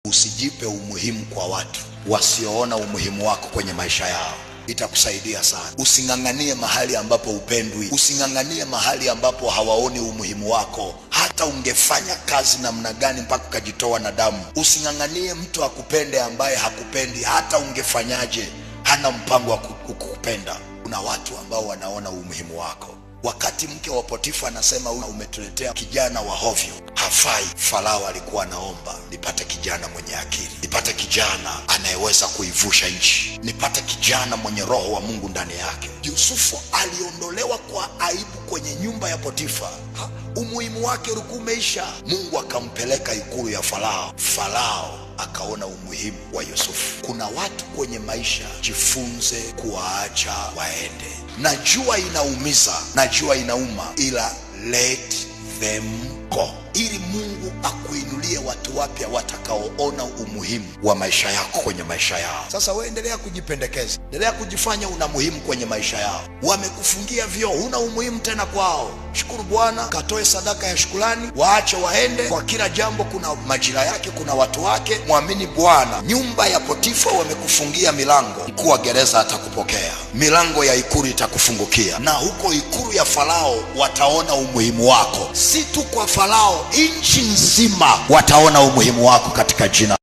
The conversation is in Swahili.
Usijipe umuhimu kwa watu wasioona umuhimu wako kwenye maisha yao. Itakusaidia sana. Using'ang'anie mahali ambapo upendwi. Using'ang'anie mahali ambapo hawaoni umuhimu wako. Hata ungefanya kazi namna gani mpaka ukajitoa na damu, using'ang'anie mtu akupende ambaye hakupendi. Hata ungefanyaje, hana mpango wa kukupenda. Kuna watu ambao wanaona umuhimu wako. Wakati mke wa Potifa anasema umetuletea kijana wa hovyo, hafai, Farao alikuwa anaomba, nipate kijana mwenye akili, nipate kijana anayeweza kuivusha nchi, nipate kijana mwenye roho wa Mungu ndani yake. Yusufu aliondolewa kwa aibu kwenye nyumba ya Potifa. Umuhimu wake ulikuwa umeisha. Mungu akampeleka ikulu ya Farao. Farao akaona umuhimu wa Yusufu. Kuna watu kwenye maisha, jifunze kuwaacha waende. Najua inaumiza, najua inauma, ila let them go, ili Mungu akuinulie watu wapya watakaoona umuhimu wa maisha yako kwenye maisha yao. Sasa wewe endelea kujipendekeza, endelea kujifanya una muhimu kwenye maisha yao. Wamekufungia vyoo, huna umuhimu tena kwao. Shukuru Bwana, katoe sadaka ya shukrani, waache waende. Kwa kila jambo kuna majira yake, kuna watu wake. Mwamini Bwana. Nyumba ya Potifa wamekufungia milango, mkuu wa gereza atakupokea, milango ya ikulu itakufungukia, na huko ikulu ya Farao wataona umuhimu wako. Si tu kwa Farao, nchi nzima wataona umuhimu wako katika jina